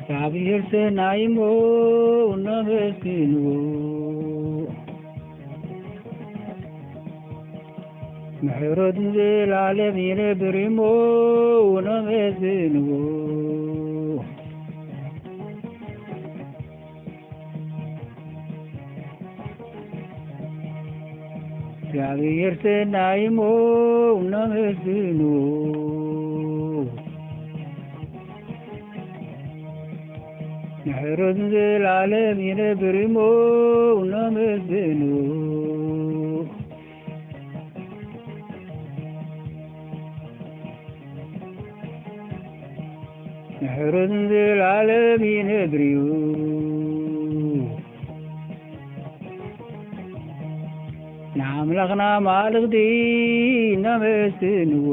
እግዚአብሔር ሰናይሞ ነመስግንዎ ምሕረቱ ዘላለም ይነብርሞ ነመስግንዎ እግዚአብሔር ሰናይሞ ነመስግንዎ ምሕረቱ ዘላለም ይነብርሞ ነመስግንዎ ምሕረቱ ዘላለም ይነብርዮ نعملقنا مالغدي نمسنو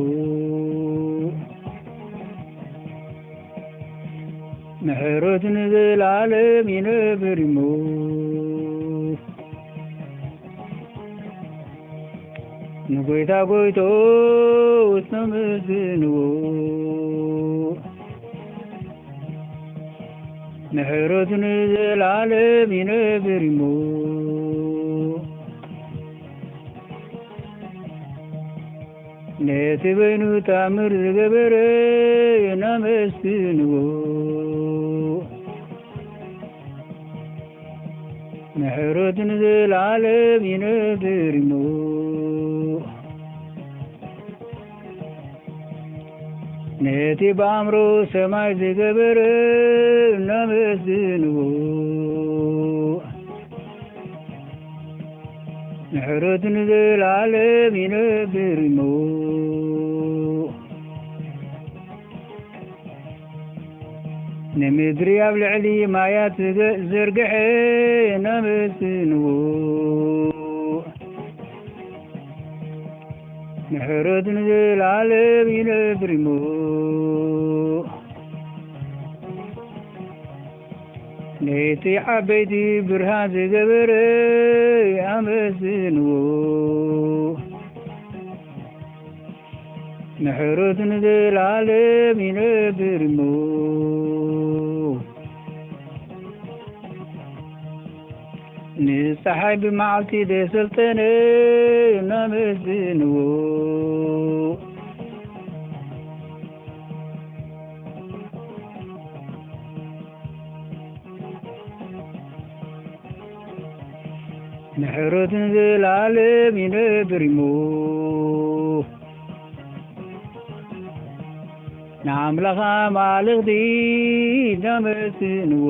محروت نزل عالم ينبرمو نقويتا قويتو وسنمسنو محروت نزل عالم ينبرمو نتبينو تامر زغبر نمسكنو محروت نزل عالم ينبرمو نتي بامرو سماي زغبر نمسكنو محروت نزل عالم ينبرمو نمدري بالعلي مايات زرقحي نمسنو محروت نزل عالم ينبرمو نيتي حبيتي برهان زغبري أمسنو محروت نزل عالم ينبرمو نسحب معتي دي سلطني نمسنو محروت نزل عالم ينبرمو نعم لها مالغدي نمسنو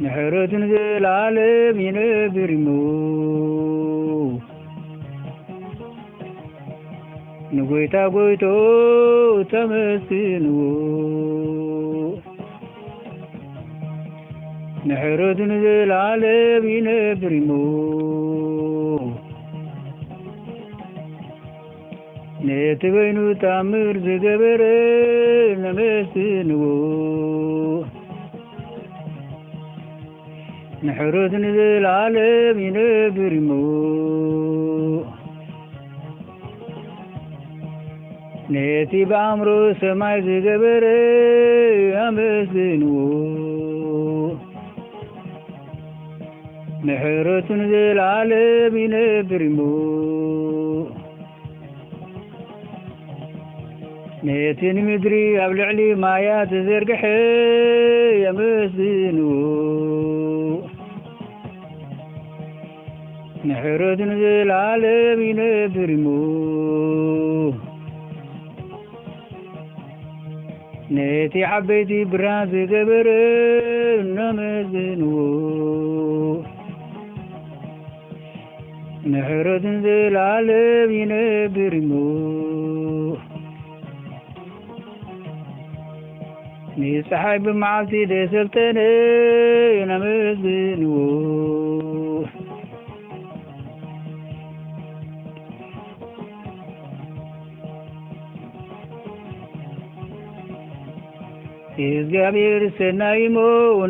محروت نزل عالم ينبرمو نقويتا قويتو تمسنو محروت نزل عالم ينبرمو نتبينو تامر زغبر نمسنو محروت نزل عالم ينبرمو نتي بامرو سماي زغبر أمسنو محروت نزل عالم ينبرمو نيتين مدري أبلعلي مايات زرقحي يمسنو محروت نزل عالم ينبرمو نيتي حبيتي بران زغبر نمسنو محروت نزل عالم ينبرمو نسحب معتي دي سلطني نمسنو እግዚአብሔር ሰናይሞ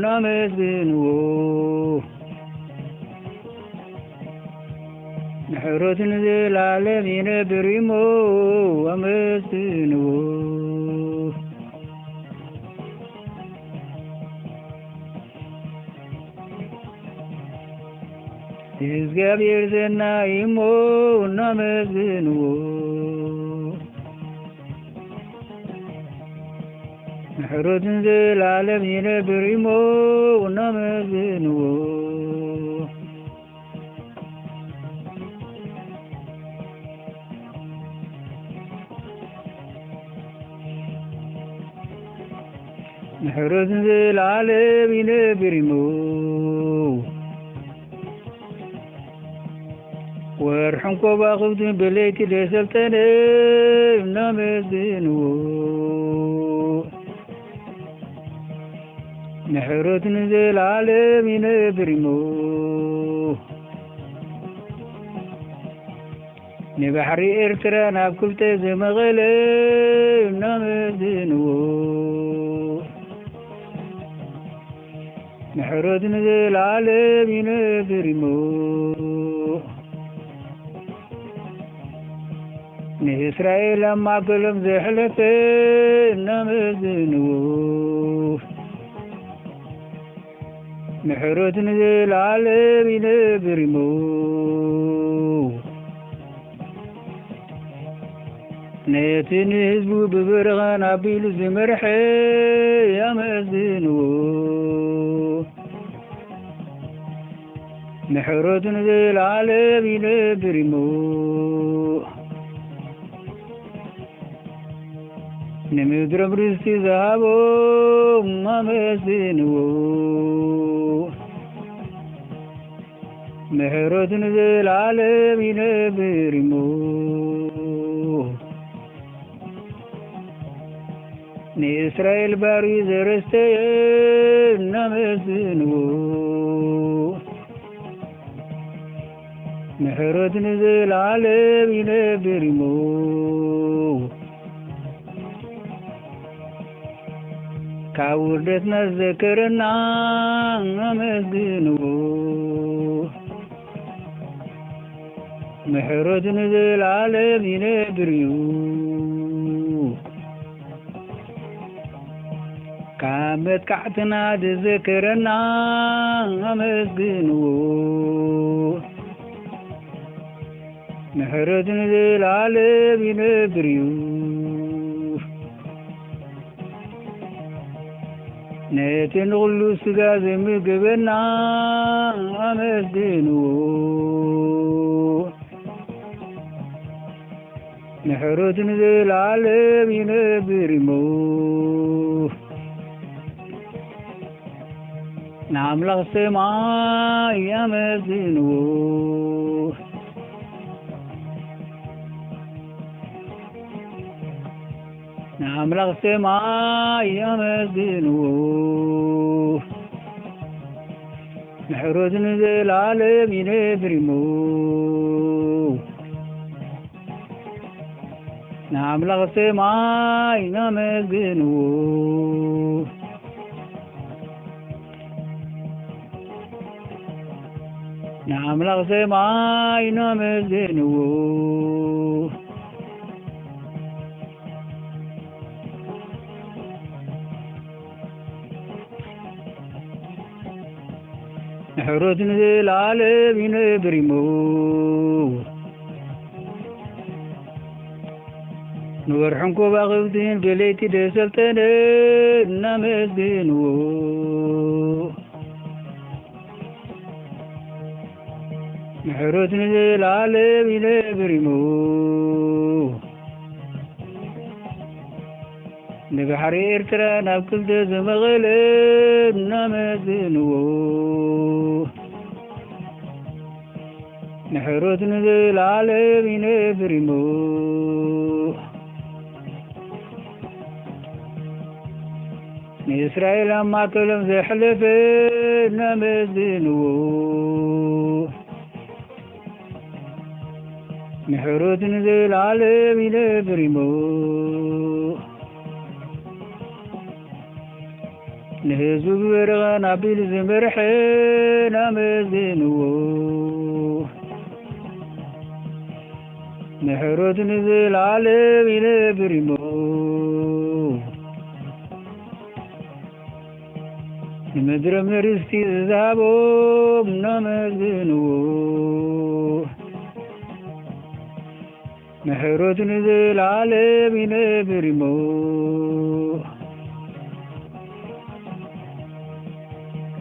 ነመስግንዎ ምሕረቱ ንዘላለም ይነብር እሞ አመስግንዎ እግዚአብሔር ሰናይሞ እናመስግንዎ ምሕረቱን ዘላለም ይነብር እሞ እናመስግንዎ ምሕረቱን ዘላለም ይነብር እሞ ወርሕን ከዋኽብትን በለይቲ ለሰልጠነ እናመስግንዎ ምሕረቱን ዘላለም ይነብር እሞ ንባሕሪ ኤርትራ ናብ ክልተ ዘመቐለ እናመስግንዎ ምሕረቱን ዘላለም ይነብር እሞ ንእስራኤል ኣብ ማእከሎም ዘሕለፈ እናመስግንዎ ምሕረቱን ዘላለም ይነብር እሞ ነቲ ንህዝቡ ብበረኻን ኣቢሉ ዝመርሐ ያመስግንዎ ምሕረቱን ዘላለም ይነብር እሞ ንምድሮም ርስቲ ዝሃቦም ኣመስግንዎ ምሕረቱን ዘላለም ይነብር እሞ ንእስራኤል ባርዩ ዘረስተየ እናመስግንዎ ምሕረቱን ዘላለም ይነብር እሞ ካብ ውርደትና ዘከረና ኣመስግንዎ ምሕረቱን ዘላለም ይነብር እዩ ካብ መጥቃዕትና ዘከረና ኣመስግንዎ ምሕረቱን ዘላለም ይነብር እዩ ነቲ ንኹሉ ስጋ ዘምገበና ኣመስግንዎ ምሕረቱን ዘላለም ይነብር እሞ ንኣምላኽ ሰማይ ኣመስግንዎ ንኣምላኽ ሰማይ ኣመስግንዎ ምሕረቱን ዘላለም ይነብር እሞ ንኣምላኽ ሰማይ ኣመስግንዎ ንኣምላኽ ሰማይ ኣመስግንዎ ምሕረቱን ዘላለም ይነብር እሞ ንወርሕን ከዋኽብትን በለይቲ ዘሰልጠነ እናመስግንዎ ምሕረቱን ዘላለም ይነብር እሞ ንባሕሪ ኤርትራ ናብ ክልተ ዘመቐለ እናመስግንዎ ምሕረቱን ዘላለም ይነብር እሞ ንእስራኤል ኣብ ማእከሎም ዘሕለፈ እናመስግንዎ ምሕረቱን ዘላለም ይነብር እሞ ንህዝቡ ብበረኻን ኣቢሉ ዝመርሐ ኣመስግንዎ ምሕረቱን ዘላለም ይነብር እሞ ምድረ ምርስቲ ዛቦም ናመዝንዎ ምሕረቱን ዘለዓለም ይነብር እሞ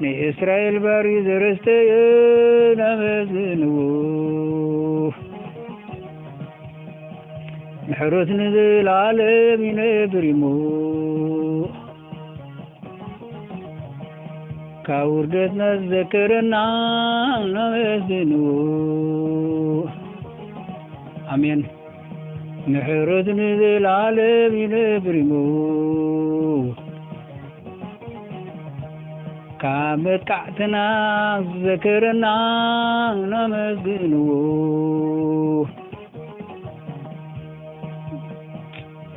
ንእስራኤል ባሪ ዘረስተየ ናመዝንዎ ምሕረቱን ዘለዓለም ይነብር እሞ ካብ ውርደትና ዝዘከረና ናመዝንዎ አሜን ምሕረቱን ዘለዓለም ይነብር እሞ ካብ መጥቃዕትና ዝዘከረና ናመዝንዎ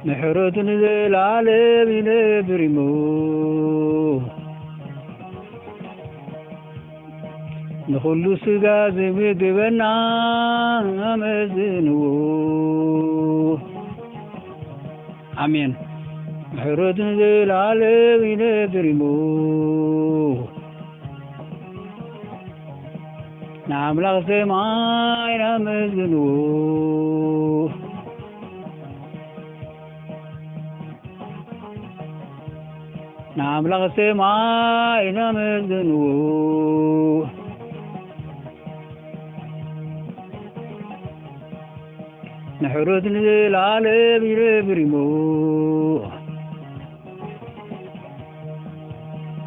ምሕረቱን ዘለዓለም ይነብር እሞ ንኹሉ ስጋ ዝምግበና ናመዝንዎ አሜን ምሕረቱን ዘለዓለም ይነብር እሞ ንኣምላኽ ሰማይ ናመዝንዎ ንኣምላኽ ሰማይ ናመዝንዎ ምሕረቱን ዘለዓለም ይነብር እሞ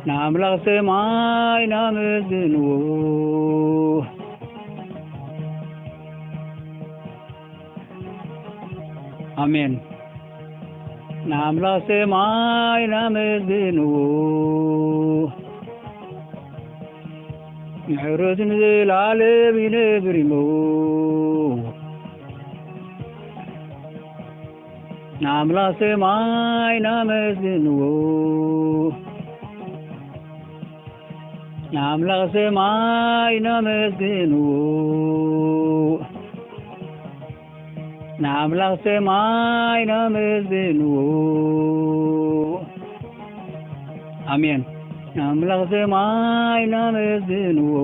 ንኣምላኽ ሰማይ ናመዝንዎ አሜን ንኣምላኽ ሰማይ ናመዝንዎ ምሕረቱን ዘለዓለም ይነብር እሞ ንኣምላኽ ሰማይ ናመዝንዎ ንኣምላኽ ሰማይ ናመዝንዎ ንኣምላኽ ሰማይ ናመዝንዎ አሜን ንኣምላኽ ሰማይ ናመዝንዎ